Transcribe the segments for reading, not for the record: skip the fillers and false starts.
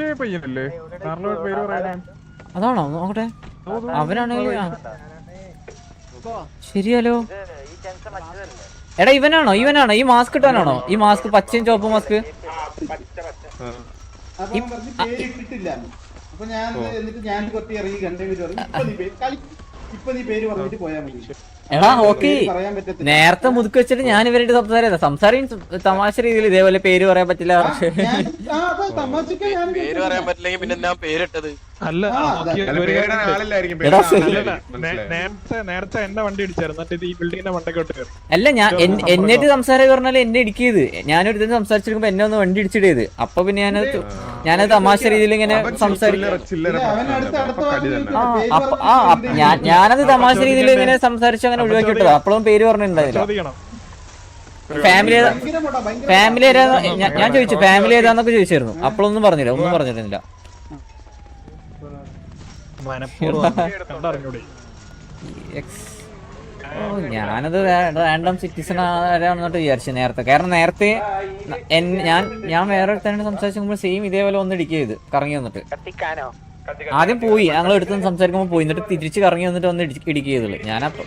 മറ്റേ പയ്യനല്ലേ പേര് പറയാൻ? അതാണോ നോക്കട്ടെ. അവനാണെങ്കിൽ ശരിയല്ലോ. എടാ ഇവനാണോ ഈ മാസ്ക് ഇട്ടാനാണോ? ഈ മാസ്ക് പച്ചയും ചുവപ്പ് മാസ്ക്. എടാ ഓക്കെ, നേരത്തെ മുതുക്കി വെച്ചിട്ട് ഞാൻ ഇവരുടെ സംസാരം തമാശ രീതിയിൽ ഇതേപോലെ പേര് പറയാൻ പറ്റില്ല. പേര് പറയാൻ പറ്റില്ലെങ്കിൽ പിന്നെ ഞാൻ പേരിട്ടത്. അല്ല നേരത്തെ എന്റെ വണ്ടി ഇടിച്ചായിരുന്നു. മറ്റേ ഈ ബിൽഡിങ്ങിന്റെ മണ്ടക്കോട്ട് കയറി. അല്ല ഞാൻ എന്നിട്ട് സംസാരം പറഞ്ഞാൽ എന്നെ ഇടിക്കിയത്. ഞാനൊരു ഇതിന് സംസാരിച്ചിരിക്കുമ്പോ എന്നെ ഒന്ന് വണ്ടി ഇടിച്ചിടേത്. അപ്പൊ പിന്നെ ഞാനത് തമാശ രീതിയിൽ ഇങ്ങനെ സംസാരിക്കും. ഞാനത് തമാശ രീതിയിൽ ഇങ്ങനെ സംസാരിച്ച് അങ്ങനെ ഒഴിവാക്കി വിട്ടതാ. അപ്പോഴും പേര് പറഞ്ഞിട്ടുണ്ടായില്ല. ഫാമിലി ഏതാ ഞാൻ ചോദിച്ചു, ഫാമിലി ഏതാന്നൊക്കെ ചോദിച്ചായിരുന്നു. അപ്പോഴൊന്നും പറഞ്ഞില്ല, ഒന്നും പറഞ്ഞിരുന്നില്ല. ഞാനത് റാൻഡം സിറ്റിസൺ ആരാണെന്നിട്ട് വിചാരിച്ചു നേരത്തെ. കാരണം നേരത്തെ ഞാൻ വേറെ തന്നെ സംസാരിക്കുമ്പോൾ സെയിം ഇതേപോലെ ഒന്ന് ഇടിക്കുക കറങ്ങി വന്നിട്ട്. ആദ്യം പോയി ഞങ്ങൾ എടുത്ത് സംസാരിക്കുമ്പോൾ പോയി, എന്നിട്ട് തിരിച്ച് കറങ്ങി വന്നിട്ട് ഒന്ന് ഇടിക്കുകയുള്ളൂ. ഞാനപ്പോ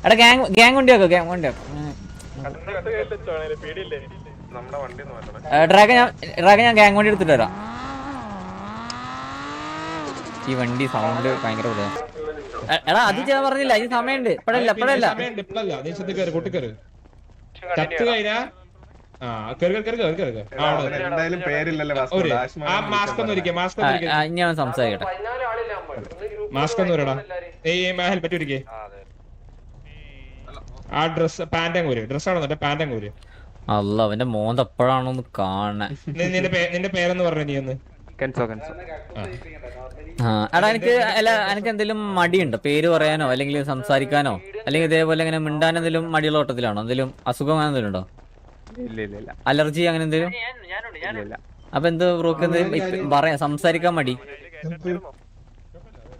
എടാ ഗ്യാങ് വണ്ടിയാക്കോ, ഗ്യാങ് വണ്ടിയാക്കോ. ഡ്രാഗൻ ഞാൻ ഗ്യാങ് വണ്ടി എടുത്തിട്ട് വരാം. ഈ വണ്ടി സൗണ്ട് ഭയങ്കര എടാ അത് ഞാൻ പറഞ്ഞില്ല, ഈ സമയമുണ്ട്. ഇപ്പഴല്ല ഞാൻ സംസാരിക്കട്ടെ. അല്ല അവന്റെ മോന്ത് എപ്പോഴാണോന്ന് കാണാൻ. നിന്റെ പേരെന്ന് പറഞ്ഞു നീ ഒന്ന്. എടാ എനിക്ക് എന്തെങ്കിലും മടിയുണ്ടോ പേര് പറയാനോ അല്ലെങ്കിൽ സംസാരിക്കാനോ, അല്ലെങ്കിൽ ഇതേപോലെ ഇങ്ങനെ മിണ്ടാൻ എന്തെങ്കിലും മടിയുള്ള ഓട്ടത്തിലാണോ? എന്തെങ്കിലും അസുഖം അങ്ങനെ എന്തെങ്കിലും ഉണ്ടോ? അലർജി അങ്ങനെ എന്തെങ്കിലും? അപ്പൊ എന്ത് ബ്രോക്ക് പറയാ സംസാരിക്കാൻ മടി?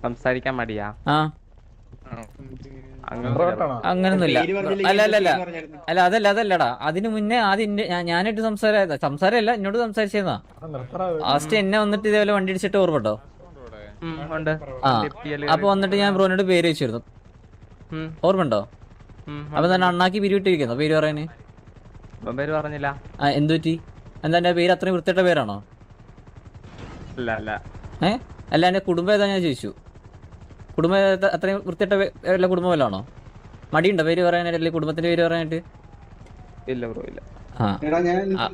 സംസാരിക്കാൻ മടിയാ? ആ അങ്ങനൊന്നുമില്ല. അല്ല അതല്ലടാ. അതിന് മുന്നേ ആദ്യം ഞാനായിട്ട് സംസാരമല്ല എന്നോട് സംസാരിച്ചതാ. ലാസ്റ്റ് എന്നെ വന്നിട്ട് ഇതേപോലെ വണ്ടി ഇടിച്ചിട്ട് ഓർമ്മട്ടോ. ആ അപ്പൊ വന്നിട്ട് ഞാൻ ബ്രോനോട് പേര് വെച്ചിരുന്നു, ഓർമ്മണ്ടോ? അപ്പൊ തന്നെ അണ്ണാക്കി പിരിവിട്ടിരിക്കുന്നു പേര് പറയാന്. പേര് പറഞ്ഞില്ല. എന്തു പറ്റി? എന്താ എന്റെ പേര് അത്രയും വൃത്തിയിട്ട പേരാണോ? അല്ല എന്റെ കുടുംബം ഏതാ ഞാൻ ചോദിച്ചു. കുടുംബം അത്രയും വൃത്തിയിട്ട എല്ലാ കുടുംബം വല്ലാണോ? മടിയുണ്ടോ പേര് പറയാനായിട്ട്, അല്ലെങ്കിൽ കുടുംബത്തിന്റെ പേര് പറയാനായിട്ട്? ഇല്ല ബ്രോ ഇല്ല.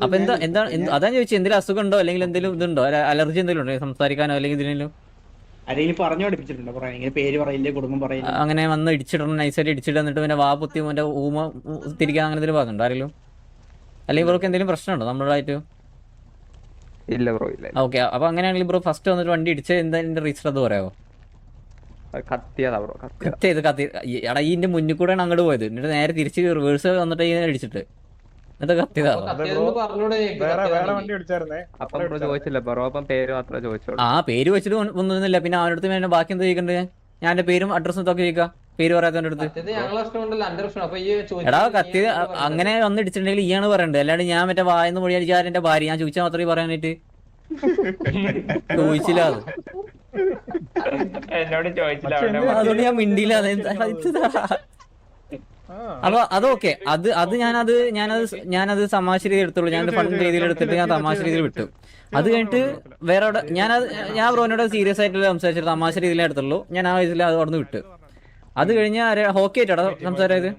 അപ്പൊ എന്താണ് അതാ ചോദിച്ചത്, എന്തെങ്കിലും അസുഖം ഉണ്ടോ അല്ലെങ്കിൽ എന്തെങ്കിലും ഇതുണ്ടോ, അലർജി എന്തെങ്കിലും ഉണ്ടോ സംസാരിക്കാനോ അല്ലെങ്കിൽ ഇതിനെങ്കിലും? അങ്ങനെ വന്ന് ഇടിച്ചിടണം, നൈസായിട്ട് ഇടിച്ചിട്ട് എന്നിട്ട് പിന്നെ വാ പൊത്തി മറ്റേ ഊമ തിരിക്കാൻ അങ്ങനെ എന്തെങ്കിലും ഭാഗമുണ്ടോ ആരെങ്കിലും? അല്ലെങ്കിൽ ബ്രോക്ക് എന്തെങ്കിലും പ്രശ്നമുണ്ടോ നമ്മളായിട്ട്? ഇല്ല ബ്രോ ഇല്ല. ഓക്കെ, അപ്പൊ അങ്ങനെയാണെങ്കിൽ ബ്രോ ഫസ്റ്റ് വന്നിട്ട് വണ്ടി ഇടിച്ച് എന്താ റീസൺ അത് പറയാമോ? എടാ ഇതിന്റെ മുന്നിൽ കൂടെയാണ് അങ്ങോട്ട് പോയത്, എന്നിട്ട് നേരെ തിരിച്ച് റിവേഴ്സ് വന്നിട്ട് ഇടിച്ചിട്ട് എന്നിട്ട് കത്തിയതാ. ആ പേര് വെച്ചിട്ട് ഒന്നുമില്ല. പിന്നെ അവൻ്റെ അടുത്ത് വേണ്ട ബാക്കി എന്താ ചോദിക്കണ്ടേ? ഞാൻ എന്റെ പേരും അഡ്രസ്സും ഇതൊക്കെ ചോദിക്കാം, പേര് പറയാത്തവൻ്റെ അടുത്ത്. എടാ കത്തി അങ്ങനെ വന്ന് ഇടിച്ചിട്ടുണ്ടെങ്കിൽ ഈയാണ് പറയണ്ടത്, അല്ലാണ്ട് ഞാൻ മറ്റേ വായന്ന് മൊഴി അടിച്ചാൽ എന്റെ ഭാര്യ ഞാൻ ചോദിച്ചാൽ മാത്രമേ പറയാനായിട്ട് ചോദിച്ചില്ല. അതുകൊണ്ട് ഞാൻ മിണ്ടിയില്ല. അപ്പൊ അതൊക്കെ അത് ഞാനത് തമാശ രീതി എടുത്തുള്ളൂ. ഞാൻ ഫൺ രീതിയിൽ എടുത്തിട്ട് ഞാൻ തമാശ രീതിയിൽ വിട്ടു. അത് കഴിഞ്ഞിട്ട് വേറെ ഞാൻ ബ്രോനോട് സീരിയസ് ആയിട്ട് സംസാരിച്ചിട്ട് തമാശ രീതിയിലേ എടുത്തുള്ളൂ. ഞാൻ ആ വയസ്സിൽ അത് അവിടെ നിന്ന് വിട്ടു. അത് കഴിഞ്ഞ ഹോക്കി ആയിട്ടാ സംസാരമായത്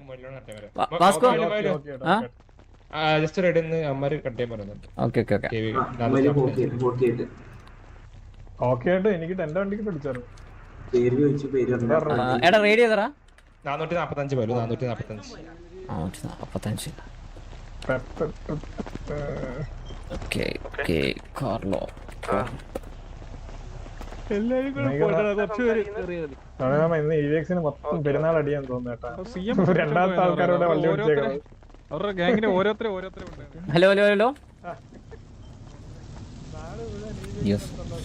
വാസ്കോ. എടാ റേഡിയോ ഏതാ? 445. കാർലോ മൊത്തം പെരുന്നാൾ അടിയാന്ന് തോന്നുന്നു. രണ്ടാമത്തെ ആൾക്കാരോടെ വണ്ടി hello hello hello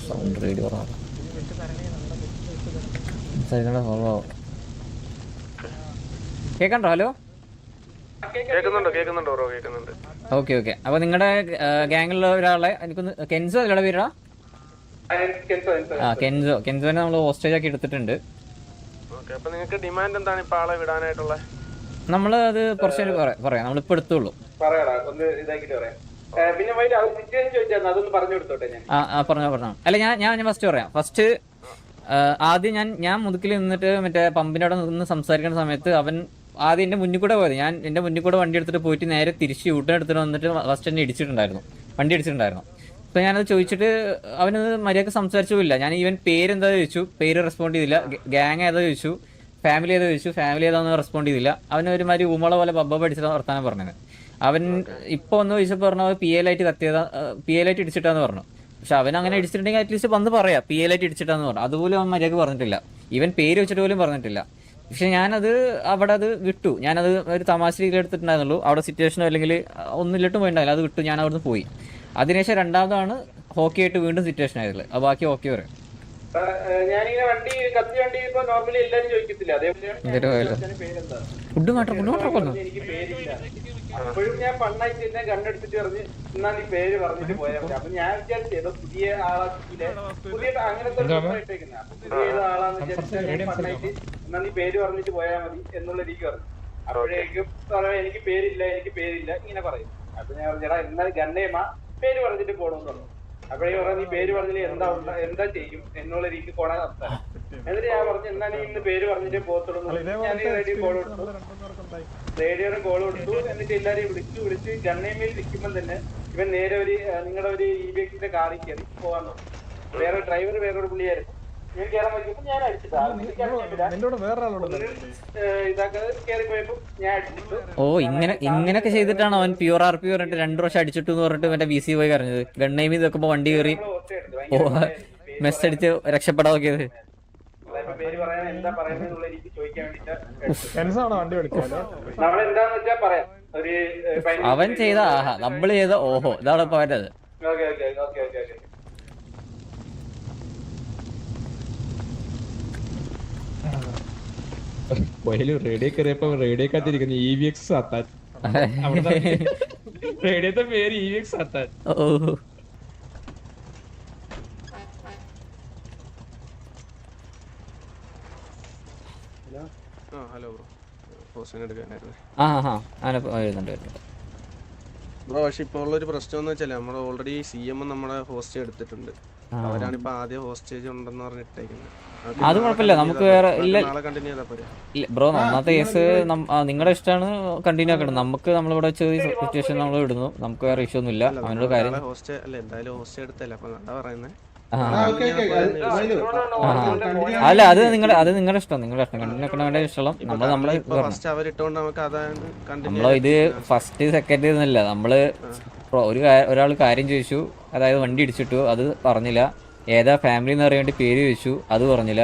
sound radio കേക്കണ്ടോ? ഹലോ കേക്കുന്നുണ്ടോ ബ്രോ? കേക്കുന്നുണ്ട്. Okay okay. അപ്പൊ നിങ്ങളുടെ ഗ്യാങ്ങിലുള്ള ഒരാളെ എനിക്കൊന്ന് കെൻസോ അല്ലയുടെ പേരാ? കെൻസോനെ നമ്മൾ ഹോസ്റ്റേജ് ആക്കി എടുത്തിട്ടുണ്ട്. അപ്പൊ നിങ്ങൾക്ക് ഡിമാൻഡ് എന്താണ് ഇപ്പൊ ആളെ വിടാനായിട്ടുള്ള? നമ്മള് അത് കുറച്ച് പറയാം, നമ്മളിപ്പോ എടുത്തുള്ളൂ. പറഞ്ഞോ. അല്ല ഞാൻ ഫസ്റ്റ് പറയാം. ഫസ്റ്റ് ആദ്യം ഞാൻ മുതുക്കിൽ നിന്നിട്ട് മറ്റേ പമ്പിന്റെ അവിടെ നിന്ന് സംസാരിക്കുന്ന സമയത്ത് അവൻ ആദ്യം എന്റെ മുന്നിൽ കൂടെ പോയത്. ഞാൻ എന്റെ മുന്നിൽ കൂടെ വണ്ടി എടുത്തിട്ട് പോയിട്ട് നേരെ തിരിച്ച് യൂട്ടേൺ എടുത്തിട്ട് വന്നിട്ട് ഫസ്റ്റ് എന്നെ വണ്ടി ഇടിച്ചിട്ടുണ്ടായിരുന്നു. അപ്പൊ ഞാനത് ചോദിച്ചിട്ട് അവനത് മര്യാദക്ക് സംസാരിച്ചില്ല. ഞാൻ ഈവൻ പേരെന്താ ചോദിച്ചു, പേര് റെസ്പോണ്ട് ചെയ്തില്ല. ഗ്യാങ് ഏതാ ചോദിച്ചു, ഫാമിലി ഏതാ ചോദിച്ചു, ഫാമിലി ഏതാന്ന് റെസ്പോണ്ട് ചെയ്തില്ല. അവന് ഒരുമാതിരി ഊമള പോലെ ബബ്ബ പഠിച്ചിട്ട് വർത്താനം പറഞ്ഞത്. അവൻ ഇപ്പൊ ഒന്ന് ചോദിച്ചപ്പോൾ പറഞ്ഞു പി എ ലൈറ്റ് ഇടിച്ചിട്ടാന്ന് പറഞ്ഞു. പക്ഷെ അവൻ അങ്ങനെ ഇടിച്ചിട്ടുണ്ടെങ്കിൽ അറ്റ്ലീസ്റ്റ് വന്ന് പറയാം പി എ ലൈറ്റ് ഇടിച്ചിട്ടാന്ന് പറഞ്ഞു. അതുപോലും അവൻ മര്യാദക്ക് പറഞ്ഞിട്ടില്ല. ഈവൻ പേര് വെച്ചിട്ട് പോലും പറഞ്ഞിട്ടില്ല. പക്ഷെ ഞാനത് അവിടെ അത് വിട്ടു. ഞാനത് ഒരു തമാശ രീതിയിൽ എടുത്തിട്ടുണ്ടായിരുന്നുള്ളൂ. അവിടെ സിറ്റുവേഷനോ അല്ലെങ്കിൽ ഒന്നില്ലിട്ടും പോയിണ്ടായില്ല. അത് വിട്ടു, ഞാൻ അവിടുന്ന് പോയി. അതിനുശേഷം രണ്ടാമതാണ് ഹോക്കി ആയിട്ട് വീണ്ടും സിറ്റുവേഷൻ ആയതുള്ളത്. അത് ബാക്കി ഹോക്കി പറയാം. ഫുഡ് മാറ്റം അപ്പോഴും ഞാൻ പണ്ണായിട്ട് എന്നെ കണ്ണെടുത്തിട്ട് പറഞ്ഞ് എന്നാ നീ പേര് പറഞ്ഞിട്ട് പോയാൽ മതി. അപ്പൊ ഞാൻ വിചാരിച്ചത് പുതിയ ആളാക്കിയില്ലേ, പുതിയ അങ്ങനത്തെ ഇട്ടേക്കുന്ന പുതിയ ആളാന്ന് വിചാരിച്ചാൽ പണ്ണായിട്ട് എന്നാ നീ പേര് പറഞ്ഞിട്ട് പോയാൽ മതി എന്നുള്ള രീതി പറഞ്ഞു. അപ്പോഴേക്കും പറയാം എനിക്ക് പേരില്ല ഇങ്ങനെ പറയും. അപ്പൊ ഞാൻ പറഞ്ഞാ എന്നാൽ ഗണ്ണേമ പേര് പറഞ്ഞിട്ട് പോകണമെന്ന് പറഞ്ഞു. അപ്പോഴേ പറഞ്ഞ നീ പേര് പറഞ്ഞില്ല എന്താ ചെയ്യും എന്നുള്ള രീതിക്ക് പോണ സംസാരം. എന്നിട്ട് ഞാൻ പറഞ്ഞു എന്നാ നീ ഇന്ന് പേര് പറഞ്ഞിട്ടേ പോകത്തുള്ളൂ. ഞാൻ റേഡിയോ കോൾ കൊടുത്തു. എന്നിട്ട് എല്ലാരെയും വിളിച്ച് ഗണ്ണേമയിൽ നിൽക്കുമ്പോൾ തന്നെ ഇവൻ നേരെ ഒരു നിങ്ങളുടെ ഒരു ഇബിഎക്സിന്റെ കാറിൽ കയറി പോകാൻ തുടങ്ങി. വേറൊരു പുള്ളിയായിരുന്നു. ഞാൻ കയറാൻ നോക്കിയപ്പോ ഞാൻ ഇതാക്കാതെ കയറി പോയപ്പോ ഞാൻ അടിച്ചിട്ട്. ഓ ഇങ്ങനൊക്കെ ചെയ്തിട്ടാണ് അവൻ പ്യൂർ ആർ പി പറഞ്ഞിട്ട് 2 പ്രാവശ്യം അടിച്ചിട്ടു എന്ന് പറഞ്ഞിട്ട് മറ്റേ ബി സി പോയി കറിഞ്ഞത്. ഗണ്ണേമി നോക്കുമ്പോ വണ്ടി കയറി മെസ് അടിച്ച് രക്ഷപ്പെടാൻ നോക്കിയത്. പേര് പറയാൻ എന്താ പറയുന്നത് എനിക്ക് ചോദിക്കാൻ വണ്ടി എടുക്കാലോ. നമ്മളെന്താന്ന് വെച്ചാ പറയാം. ഒരു അവൻ ചെയ്ത ആഹാ നമ്മള് ചെയ്ത ഓഹോ ഇതാണ് ഇപ്പൊ അവരത്. റേഡിയോ കയറിയപ്പോ റേഡിയോക്കകത്തിരിക്കുന്ന EVX സാത്താൻ. റേഡിയോത്തെ പേര് EVX സാത്താൻ. ഓ ഹലോ ബ്രോ, പോസ്റ്റിംഗ് എടുക്കാനായിരുന്നു ബ്രോ. പക്ഷെ ഇപ്പോൾ ഉള്ളൊരു പ്രശ്നം എന്ന് വെച്ചാൽ നമ്മൾ ഓൾറെഡി CM നമ്മുടെ ഹോസ്റ്റേജ് എടുത്തിട്ടുണ്ട്. അവരാണിപ്പോ ആദ്യം ഹോസ്റ്റേജ് ഉണ്ടെന്ന് പറഞ്ഞിട്ടേക്കുന്നത്. അത് കുഴപ്പമില്ല, നമുക്ക് വേറെ ഇല്ല കണ്ടിന്യൂ ചെയ്താൽ പോരെ ബ്രോ. ഒന്നാമത്തെ കേസ് നിങ്ങളുടെ ഇഷ്ടമാണ് കണ്ടിന്യൂ ആക്കണം. നമുക്ക് നമ്മളിവിടെ വെച്ച് സിറ്റുവേഷൻ നമ്മൾ ഇടുന്നു, നമുക്ക് വേറെ ഇഷ്യൂ ഒന്നുമില്ല. അവനോട് കാര്യം ഹോസ്റ്റേ അല്ല എന്തായാലും ഹോസ്റ്റേ എടുത്തല്ലേ, അപ്പൊ എന്താ പറയുന്നത്? അല്ല അത് നിങ്ങളുടെ ഇഷ്ടം കണ്ടിന്യൂ ആക്കണ വേണ്ട ഇഷ്ടം. നമ്മള് ഇത് ഫസ്റ്റ് സെക്കൻഡ് എന്നല്ല, നമ്മള് ഒരാൾ കാര്യം ചോദിച്ചു, അതായത് വണ്ടി ഇടിച്ചിട്ടു, അത് പറഞ്ഞില്ല. ഏതാ ഫാമിലി എന്ന് അറിയാൻ വേണ്ടി പേര് ചോദിച്ചു, അത് പറഞ്ഞില്ല.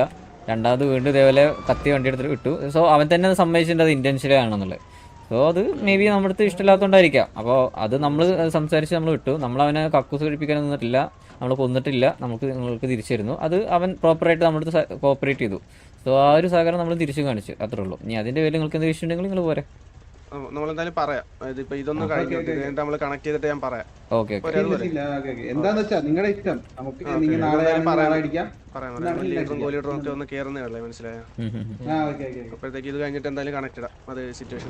രണ്ടാമത് വീണ്ടും ഇതേപോലെ കത്തി വണ്ടി എടുത്തിട്ട് വിട്ടു. സോ അവൻ തന്നെ സമ്മതിച്ചിട്ടുണ്ട് അത് ഇന്റൻഷ്യലി ആണെന്നുള്ളത്. സോ അത് മേ ബി നമ്മുടെ അടുത്ത് ഇഷ്ടമില്ലാത്തതുകൊണ്ടായിരിക്കാം. അപ്പോൾ അത് നമ്മൾ സംസാരിച്ച് നമ്മൾ വിട്ടു. നമ്മളവനെ കക്കൂസ് കഴിപ്പിക്കാൻ നിന്നിട്ടില്ല, നമ്മൾ കൊന്നിട്ടില്ല, നിങ്ങൾക്ക് തിരിച്ചു തരുന്നു. അത് അവൻ പ്രോപ്പറായിട്ട് നമ്മുടെ അടുത്ത് കോപ്പറേറ്റ് ചെയ്തു. സോ ആ ഒരു സഹകരണം നമ്മൾ തിരിച്ചു കാണിച്ചു, അത്രേ ഉള്ളൂ. ഇനി അതിൻ്റെ പേരിൽ നിങ്ങൾക്ക് എന്തെങ്കിലും ഇഷ്യൂ ഉണ്ടെങ്കിൽ നിങ്ങൾ പോരെ. നമ്മളെന്തായാലും പറയാം. ഇതിപ്പോ ഇതൊന്നും കഴിഞ്ഞിട്ട് നമ്മൾ കണക്ട് ചെയ്തിട്ട് ഞാൻ പറയാം. ഓക്കെ എന്താന്ന് വെച്ചാ നിങ്ങളുടെ ഇഷ്ടം. നമുക്ക് കോലിഡറും ഒക്കെ ഒന്ന് കേറുന്നേ മനസ്സിലായോ? അപ്പോഴത്തേക്ക് ഇത് കഴിഞ്ഞിട്ട് എന്തായാലും കണക്ട് ഇടാം. അത് സിറ്റുവേഷൻ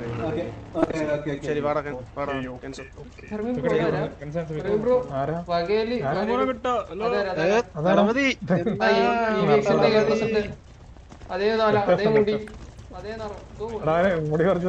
ശരി. മുടി കുറച്ച്